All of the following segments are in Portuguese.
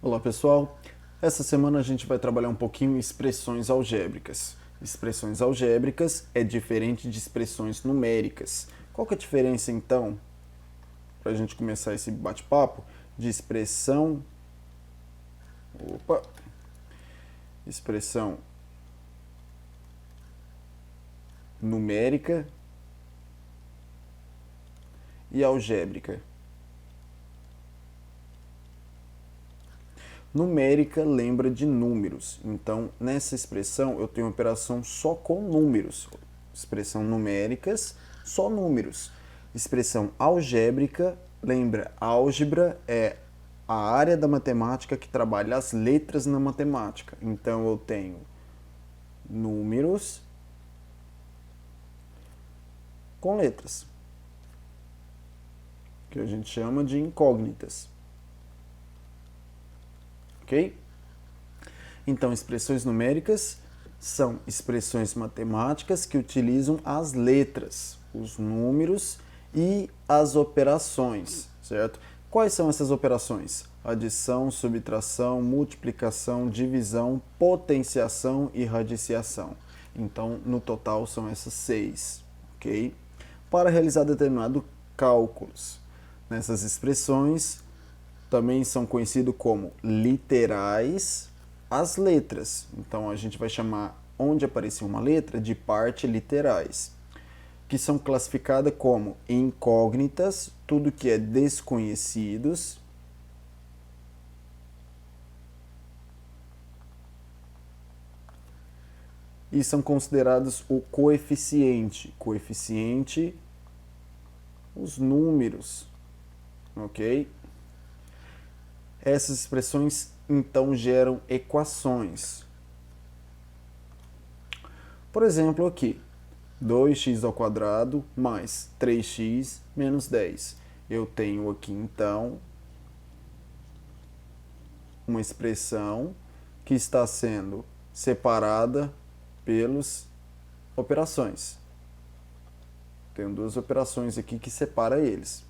Olá pessoal, essa semana a gente vai trabalhar um pouquinho em expressões algébricas. Expressões algébricas é diferente de expressões numéricas. Qual que é a diferença então, para a gente começar esse bate-papo, de expressão numérica e algébrica? Numérica lembra de números, então nessa expressão eu tenho uma operação só com números. Expressão numéricas, só números. Expressão algébrica lembra álgebra, é a área da matemática que trabalha as letras na matemática. Então eu tenho números com letras, que a gente chama de incógnitas. Ok? Então, expressões numéricas são expressões matemáticas que utilizam as letras, os números e as operações, certo? Quais são essas operações? Adição, subtração, multiplicação, divisão, potenciação e radiciação. Então, no total são essas 6, ok? Para realizar determinados cálculos nessas expressões, também são conhecidos como literais as letras. Então a gente vai chamar onde aparecer uma letra de parte literais, que são classificadas como incógnitas, tudo que é desconhecidos, e são considerados o coeficiente. Coeficiente, os números, ok? Essas expressões então geram equações. Por exemplo, aqui, 2x² mais 3x menos 10. Eu tenho aqui então uma expressão que está sendo separada pelas operações. Tenho duas operações aqui que separam eles.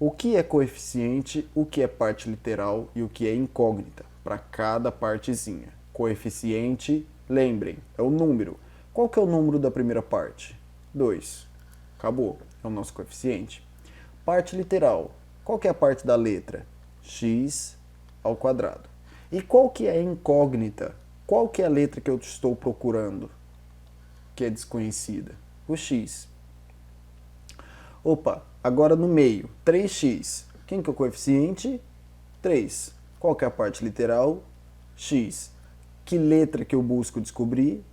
O que é coeficiente, o que é parte literal e o que é incógnita para cada partezinha. Coeficiente, lembrem, é o número. Qual que é o número da primeira parte? 2. Acabou, é o nosso coeficiente. Parte literal, qual que é a parte da letra? X ao quadrado. E qual que é a incógnita? Qual que é a letra que eu estou procurando, que é desconhecida? O X. Opa, agora no meio, 3x. Quem que é o coeficiente? 3. Qual que é a parte literal? X. Que letra que eu busco descobrir?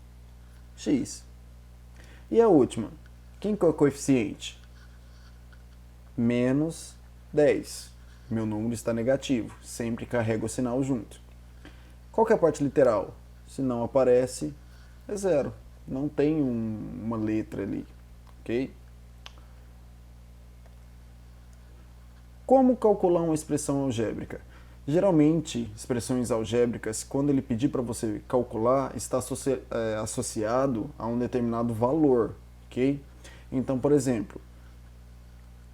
X. E a última, quem que é o coeficiente? Menos 10. Meu número está negativo, sempre carrego o sinal junto. Qual que é a parte literal? Se não aparece, é zero. Não tem uma letra ali, ok? Como calcular uma expressão algébrica? Geralmente, expressões algébricas, quando ele pedir para você calcular, está associado a um determinado valor, ok? Então, por exemplo,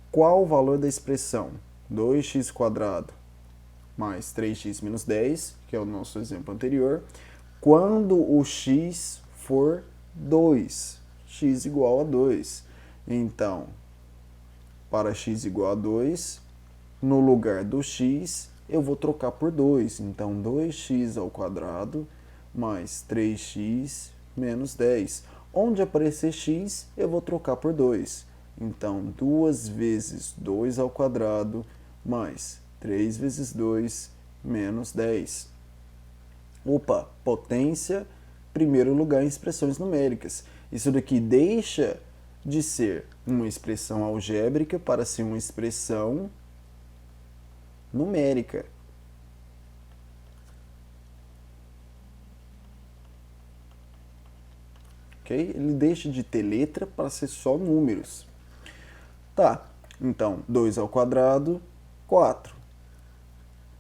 qual o valor da expressão 2x² mais 3x menos 10, que é o nosso exemplo anterior, quando o x for 2, x igual a 2. Então, para x igual a 2, no lugar do x, eu vou trocar por 2. Então, 2x² mais 3x menos 10. Onde aparecer x, eu vou trocar por 2. Então, 2 vezes 2² mais 3 vezes 2 menos 10. Opa, potência, primeiro lugar em expressões numéricas. Isso daqui deixa de ser uma expressão algébrica para ser uma expressão numérica. Ok? Ele deixa de ter letra para ser só números. Tá, então 2², 4.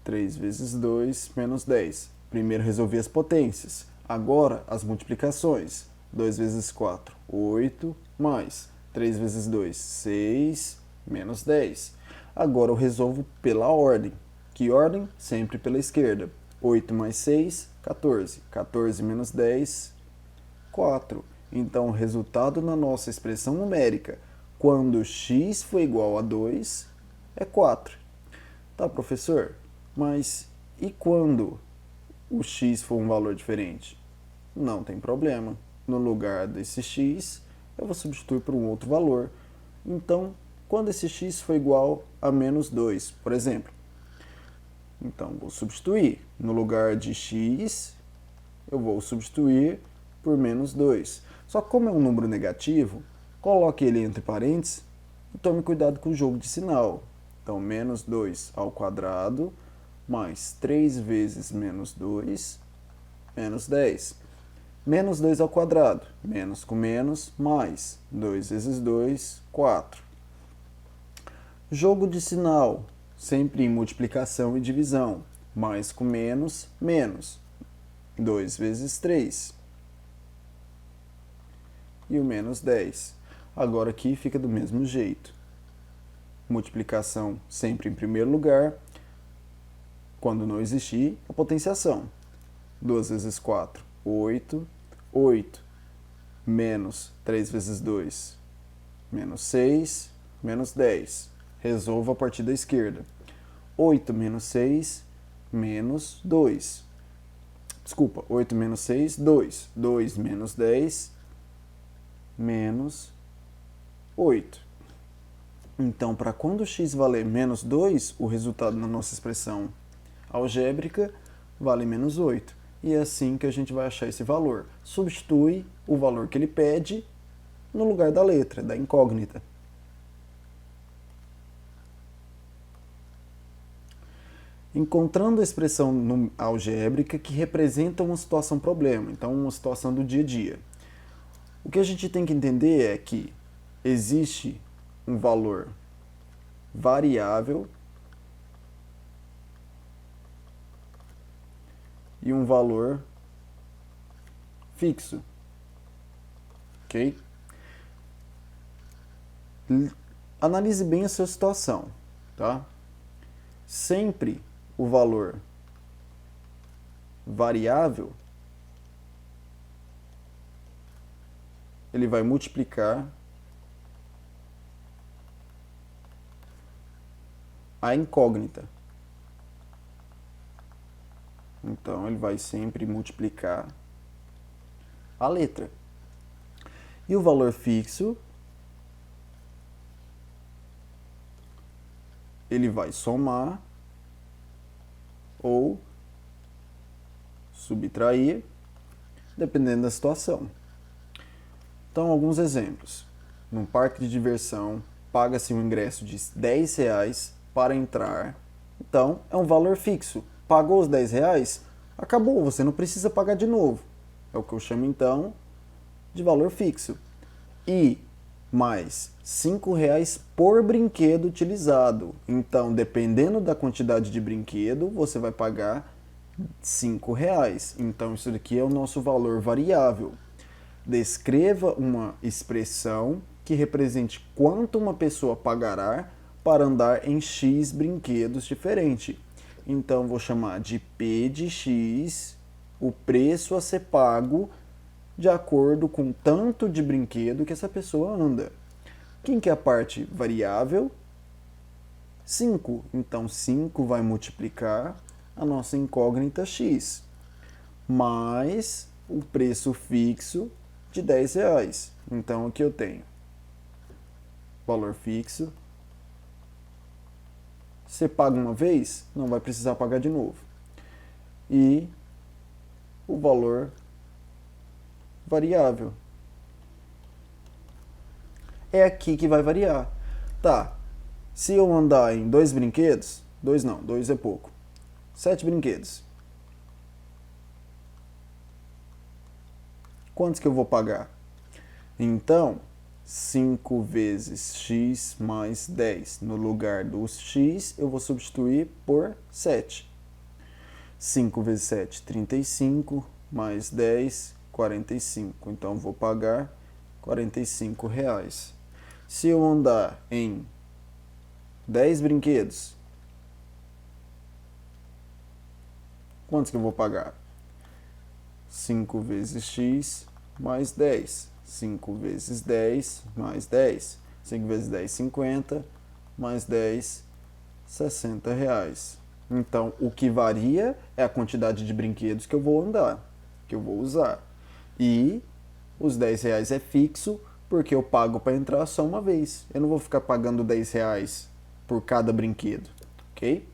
3 vezes 2 menos 10. Primeiro resolvi as potências. Agora as multiplicações. 2 vezes 4, 8, mais 3 vezes 2, 6, menos 10. Agora eu resolvo pela ordem. Que ordem? Sempre pela esquerda. 8 mais 6, 14. 14 menos 10, 4. Então, o resultado na nossa expressão numérica, quando x for igual a 2, é 4. Tá, professor? Mas e quando o x for um valor diferente? Não tem problema. No lugar desse x, eu vou substituir por um outro valor. Então, quando esse x for igual a menos 2, por exemplo. Então, vou substituir. No lugar de x, eu vou substituir por menos 2. Só que como é um número negativo, coloque ele entre parênteses e tome cuidado com o jogo de sinal. Então, menos 2 ao quadrado mais 3 vezes menos 2, menos 10. Menos 2 ao quadrado, menos com menos, mais 2 vezes 2, 4. Jogo de sinal, sempre em multiplicação e divisão. Mais com menos, menos. 2 vezes 3. E o menos 10. Agora aqui fica do mesmo jeito. Multiplicação sempre em primeiro lugar. Quando não existir, a potenciação. 2 vezes 4, 8. 8 menos 3 vezes 2, menos 6, menos 10. Resolvo a partir da esquerda. 8 menos 6, menos 2. Desculpa, 8 menos 6, 2. 2 menos 10, menos 8. Então, para quando x valer menos 2, o resultado na nossa expressão algébrica vale menos 8. E é assim que a gente vai achar esse valor. Substitui o valor que ele pede no lugar da letra, da incógnita. Encontrando a expressão algébrica que representa uma situação problema, então uma situação do dia a dia. O que a gente tem que entender é que existe um valor variável e um valor fixo. Ok? Analise bem a sua situação, tá? Sempre o valor variável ele vai multiplicar a incógnita. Então, ele vai sempre multiplicar a letra. E o valor fixo, ele vai somar ou subtrair, dependendo da situação. Então, alguns exemplos. Num parque de diversão, paga-se um ingresso de R$10 para entrar. Então, é um valor fixo. Pagou os R$10, acabou, você não precisa pagar de novo. É o que eu chamo, então, de valor fixo. E mais R$5 por brinquedo utilizado. Então, dependendo da quantidade de brinquedo, você vai pagar R$5. Então, isso daqui é o nosso valor variável. Descreva uma expressão que represente quanto uma pessoa pagará para andar em X brinquedos diferentes. Então, vou chamar de P de X, o preço a ser pago de acordo com o tanto de brinquedo que essa pessoa anda. Quem que é a parte variável? 5. Então, 5 vai multiplicar a nossa incógnita X, mais o preço fixo de R$10. Então, aqui eu tenho valor fixo. Você paga uma vez, não vai precisar pagar de novo. E o valor variável. É aqui que vai variar. Tá, se eu andar em 2 brinquedos, 2 não, 2 é pouco. 7 brinquedos. Quantos que eu vou pagar? Então, 5 vezes x mais 10. No lugar do x, eu vou substituir por 7. 5 vezes 7, 35, mais 10, 45. Então, vou pagar R$45. Se eu andar em 10 brinquedos, quantos que eu vou pagar? 5 vezes x mais 10. 5 vezes 10 mais 10. 5 vezes 10, 50. Mais 10, 60 reais. Então, o que varia é a quantidade de brinquedos que eu vou andar, que eu vou usar. E os 10 reais é fixo, porque eu pago para entrar só uma vez. Eu não vou ficar pagando 10 reais por cada brinquedo, ok?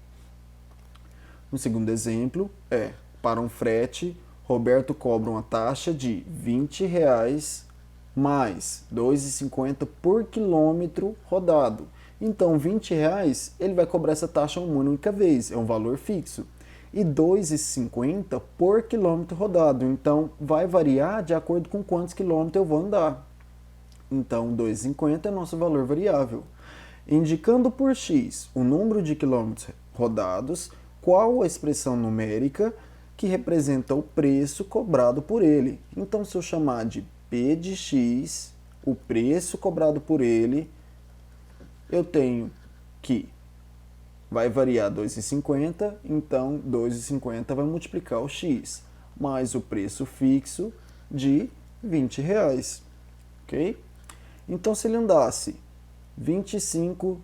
No segundo exemplo é, para um frete, Roberto cobra uma taxa de 20 reais mais 2,50 por quilômetro rodado. Então, 20 reais, ele vai cobrar essa taxa uma única vez, é um valor fixo. E 2,50 por quilômetro rodado. Então, vai variar de acordo com quantos quilômetros eu vou andar. Então, 2,50 é nosso valor variável. Indicando por x o número de quilômetros rodados, qual a expressão numérica que representa o preço cobrado por ele. Então, se eu chamar de P de x, o preço cobrado por ele, eu tenho que vai variar 2,50, então 2,50 vai multiplicar o x, mais o preço fixo de 20 reais, ok? Então, se ele andasse 25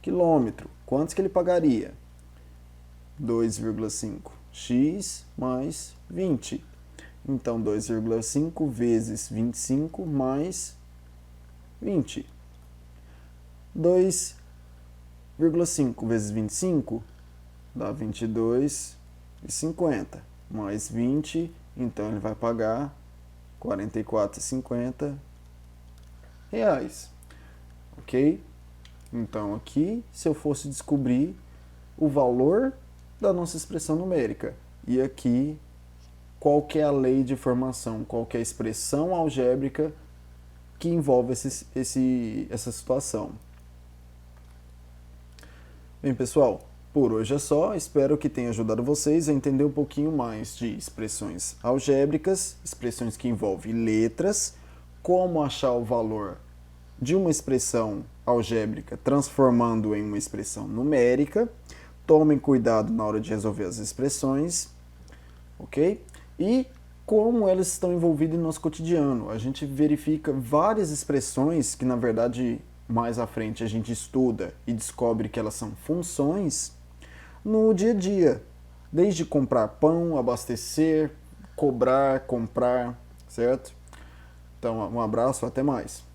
quilômetros, quantos que ele pagaria? 2,5 x mais 20. Então, 2,5 vezes 25 mais 20. 2,5 vezes 25 dá 22,50. Mais 20, então ele vai pagar 44,50 reais. Ok? Então, aqui, se eu fosse descobrir o valor da nossa expressão numérica, e aqui, qual que é a lei de formação, qual que é a expressão algébrica que envolve essa situação. Bem, pessoal, por hoje é só. Espero que tenha ajudado vocês a entender um pouquinho mais de expressões algébricas, expressões que envolvem letras, como achar o valor de uma expressão algébrica transformando em uma expressão numérica. Tomem cuidado na hora de resolver as expressões, ok? E como elas estão envolvidas em nosso cotidiano. A gente verifica várias expressões que, na verdade, mais à frente a gente estuda e descobre que elas são funções no dia a dia. Desde comprar pão, abastecer, cobrar, comprar, certo? Então, um abraço, até mais.